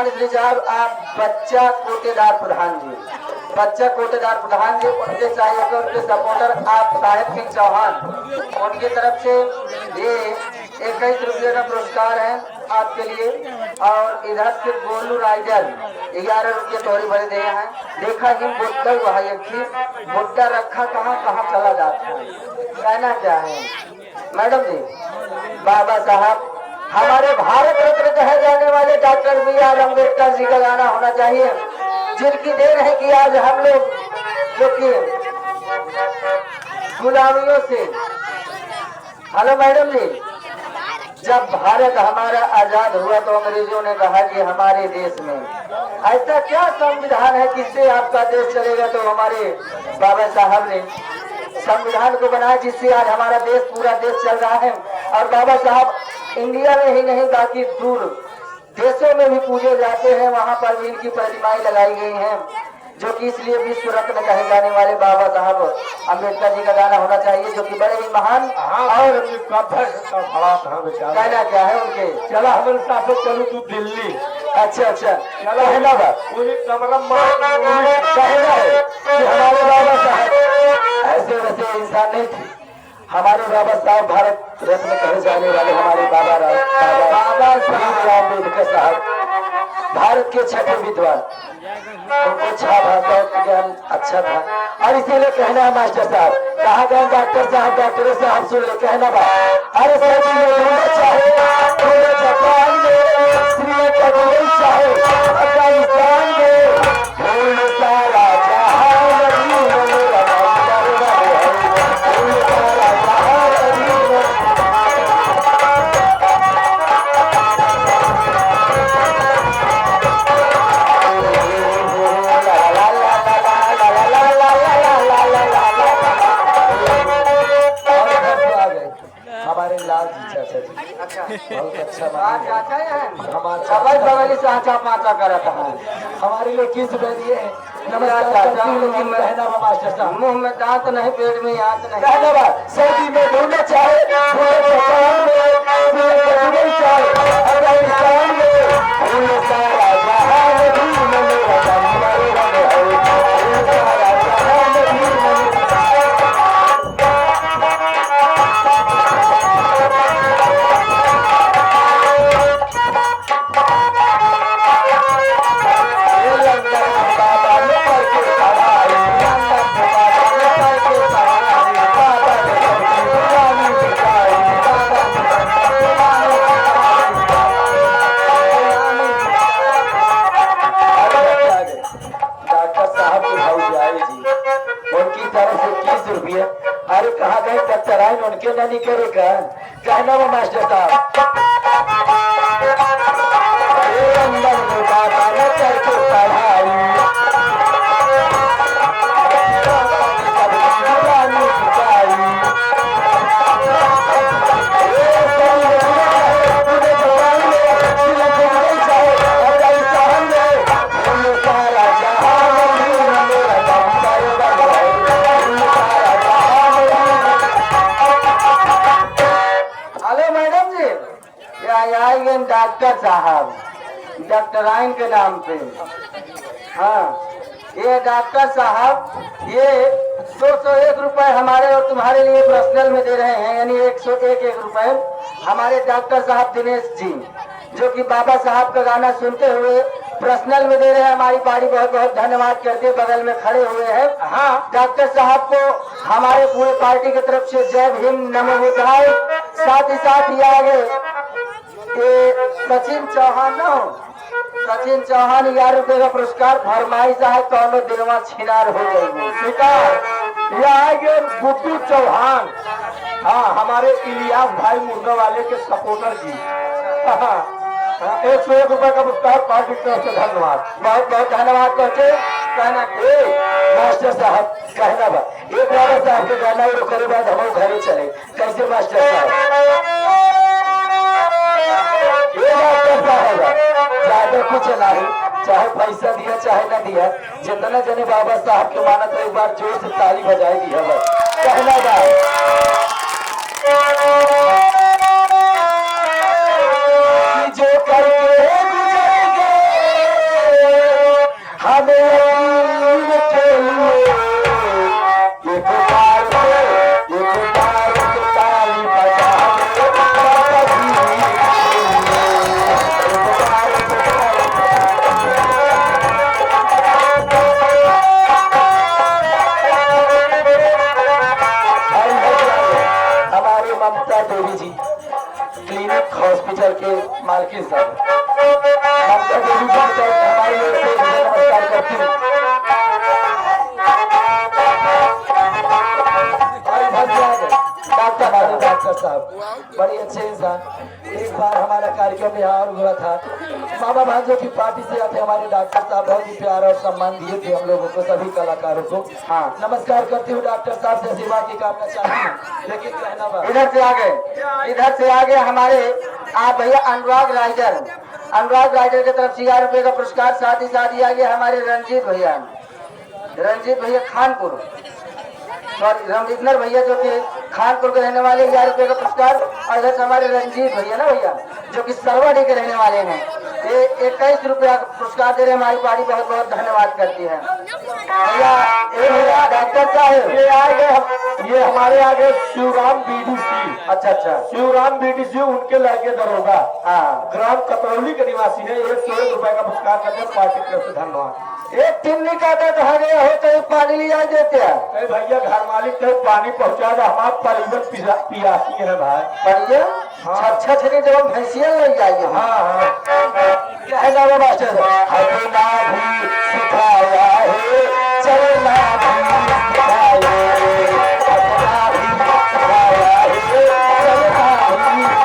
मान लीजिए आप बच्चा कोटेदार प्रधान जी, बच्चा कोटेदार प्रधान जी, उनके चाहिए तो उनके सपोर्टर आप साहेब सिंह चौहान, उनकी तरफ से ये 21 रुपये का पुरस्कार है आपके लिए। और इधर से गोलू राइडर 11 रुपये तोड़ी भरे दे हैं। देखा ही बुड्ढा भाई अच्छी बुड्ढा रखा कहाँ कहाँ चला जाता है, कहना क्या है मैडम जी। बाबा साहब हमारे भारत रत्न कहे जाने वाले डॉक्टर B.R. अम्बेडकर जी का गाना होना चाहिए, जिनकी देन है कि आज हम लोग जो कि गुलामियों से। हेलो मैडम जी, जब भारत हमारा आजाद हुआ तो अंग्रेजों ने कहा कि हमारे देश में ऐसा क्या संविधान है जिससे आपका देश चलेगा, तो हमारे बाबा साहब ने संविधान को बनाया जिससे आज हमारा देश पूरा देश चल रहा है। और बाबा साहब इंडिया में ही नहीं बाकी दूर देशों में भी पूजे जाते हैं, वहां पर भी इनकी प्रतिमाएं लगाई गई हैं, जो कि इसलिए विश्व रत्न कहे जाने वाले बाबा साहब अम्बेडकर जी का गाना होना चाहिए, जो कि बड़े ही महान। और कहना क्या है उनके, चला हमारे साथ चलू तू दिल्ली। अच्छा अच्छा कहना बा कहना है कि हमारे बाबा साहब ऐसे वैसे इंसान नहीं थे। हमारे बाबा साहब भारत रत्न कहे जाने वाले हमारे बाबा साहब अम्बेडकर साहब भारत के छठे विद्वान, उनको छह भाषाओं का ज्ञान अच्छा था। और इसीलिए कहना है मास्टर साहब, कहा गए डॉक्टर साहब, डॉक्टर साहब सुन ले कहना बा, अरे सच में ढूंढना चाहे पूरे जापान में, श्रीलंका में चाहे अफगानिस्तान में, ढूंढ सारा जहां नदी में मेरा ढूंढ सारा जहां नदी में। हमारे लाल जी चाचा जी बहुत अच्छा बगली से आचा पाचा करता है हमारे लिए किस दिए। मास्टर साहब मुंह में दांत नहीं, पेट में आंत नहीं, धन्यवाद। सर्दी में ढूंढना चाहे अफगानिस्तान में सारा उनके नहीं करेगा कहना वो मास्टर साहब करके पढ़ाई डॉक्टर साहब डॉक्टर आइन के नाम पे। हाँ ये डॉक्टर साहब ये 201 रुपए हमारे और तुम्हारे लिए पर्सनल में दे रहे हैं, यानी 101 रुपए हमारे डॉक्टर साहब दिनेश जी, जो कि बाबा साहब का गाना सुनते हुए पर्सनल में दे रहे हैं। हमारी पार्टी बहुत बहुत धन्यवाद करते हैं, बगल में खड़े हुए हैं। हाँ डॉक्टर साहब को हमारे पूरे पार्टी की तरफ से जय भीम नमो बुद्धाय। साथ ही साथ ये आगे सचिन चौहान न सचिन चौहान 11 रुपए का पुरस्कार फरमाइश है, कौनो दिनवा छिनार हो जाएगी स्वीकार। यह आगे बुद्धू चौहान, हाँ हमारे इलियास भाई मुर्गा वाले के सपोर्टर जी। 101 रुपए का पुरस्कार पार्टी की तरफ से धन्यवाद, बहुत बहुत धन्यवाद। कहते कहना मास्टर साहब कहना बा एक बाबा साहब के गाना रोकने बाद हम घरे चले कैसे मास्टर साहब ज्यादा कुछ नहीं, चाहे पैसा दिया चाहे न दिया, जितना जने बाबा साहब के मानत एक बार जोर से ताली बजाई दी है बस कहना बा। जो करके गुजर गए हमें यकीन के लिए एक बार ताली बजा दे बाबा जी। हमारे ममता देवी जी क्लिनिक हॉस्पिटल के मालकिन साहब, ममता देवी जी की तरफ से हमारी ओर से नमस्कार करती हूँ। और इधर से आ गए डॉक्टर साहब, बड़ी अच्छे इंसान। एक बार हमारा कार्यक्रम यहाँ और हुआ था, मामा भांजो की पार्टी से आते हमारे डॉक्टर साहब बहुत ही प्यार और सम्मान दिए थे हम लोगों को, सभी कलाकारों को। हाँ, नमस्कार करती हूँ डॉक्टर साहब से, आशीर्वाद की कामना चाहती हूँ। लेकिन कहना बात इधर से आगे हमारे आप भैया अनुराग राइडर की तरफ से 1000 रुपए का पुरस्कार। साथ ही साथ ही आगे हमारे रंजीत भैया खानपुर, सॉरी रमविघ्नर भैया जो कि खानपुर के रहने वाले 1000 रुपए का पुरस्कार। और इधर से हमारे रंजीत भैया ना भैया जो कि सरवाडी के रहने वाले हैं, ये 21 रुपया का पुरस्कार दे रहे हैं। हमारी पार्टी बहुत बहुत धन्यवाद करती है भैया। डॉक्टर साहब ये हमारे आगे शिवराम बीडीसी। अच्छा, शिवराम बीडीसी उनके लड़के दरोगा, हाँ, ग्राम कतरौली के निवासी है। 100 रुपए का पुरस्कार करते हैं पार्टी की तरफ से, धन्यवाद। एक टिन्नी का कहा गया हो तो पानी लिया देते हैं भैया, घर मालिक तो पानी पहुंचा दो, हमारा परिवर पियासी है भाई। बढ़िया, हाँ। अच्छा जब भैंसिया लग जाएगी। हाँ, क्या है ना वो मास्टर, हटना भी सिखाया है, चलना भी सिखाया है, हटना भी सिखाया है, चलना भी सिखाया है।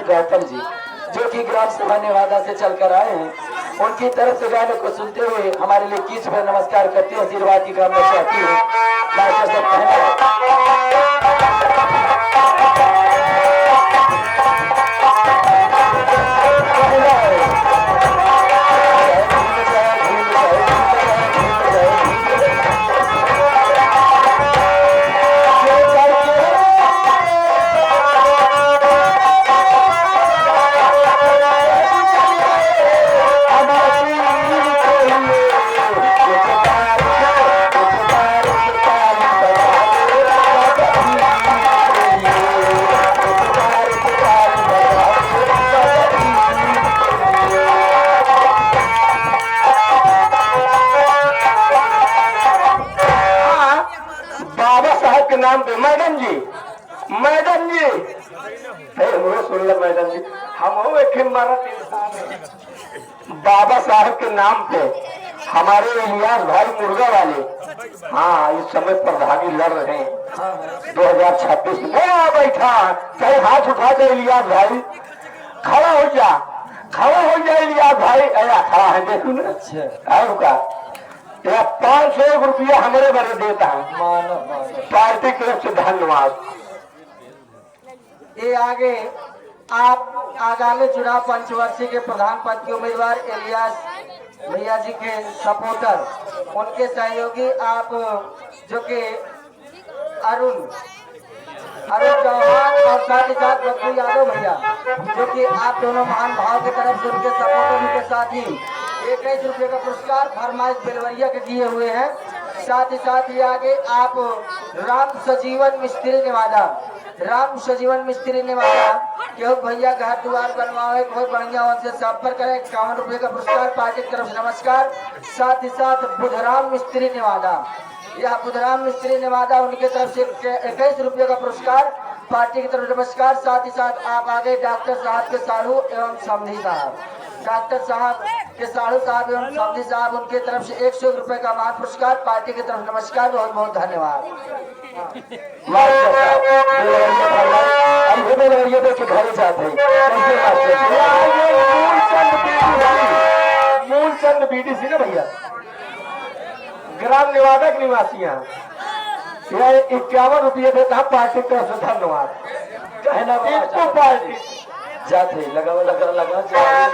गौतम जी जो कि ग्राम सभा नेवादा से चलकर आए हैं, उनकी तरफ से गाने को सुनते हुए हमारे लिए कीच पर नमस्कार करती हूँ, आशीर्वाद की कामना चाहती हूँ। मास्टर साहब नाम पे मैडम जी सुन लो मैडम जी, हम एक मरद इंसान है। बाबा साहब के नाम पे हमारे इलियास भाई मुर्गा वाले, हाँ, इस समय प्रधानी लड़ रहे हैं 2026 में। बैठा कहीं हाथ उठा दे इलियास भाई, खड़ा हो जा इलियास भाई, ऐसा खड़ा है देखू ना। अच्छा, रुका 500 रुपया हमारे बारे देता है पार्टी की तरफ से, धन्यवाद। ये आगे आप आगामी चुनाव पंचवर्षीय के प्रधान पद के उम्मीदवार इलियास भैया जी के सपोर्टर, उनके सहयोगी आप जो कि अरुण चौहान और साथ ही साथ बब्बू यादव भैया जो कि आप दोनों महान भाव की तरफ से उनके सपोर्टर, उनके साथ ही 21 रुपये का पुरस्कार फरमाइश बेलवरिया के दिए हुए हैं। साथ ही आगे आप राम सजीवन मिस्त्री नेवादा केहू भैया घर द्वार बनवाए कोई बढ़िया उनसे संपर्क करें। 51 रुपये का पुरस्कार पार्टी की तरफ से, नमस्कार। साथ ही साथ बुधराम मिस्त्री नेवादा उनके तरफ से 21 रुपये का पुरस्कार पार्टी की तरफ, नमस्कार। साथ ही साथ आप आगे डॉक्टर साहब के साढ़ू एवं समधी साहब, उनके तरफ से 100 रुपए का मान पुरस्कार पार्टी की तरफ, नमस्कार। बहुत बहुत धन्यवाद। अब हमें लड़िए देख के घरे जाते हैं कैसे मास्टर मूलचंद बीडीसी ना भैया, ग्राम निवादक निवासियां, यह 51 रुपये देता पार्टी का धन्यवाद। कहना एक तो पार्टी जाते लगा लगा लगा जाते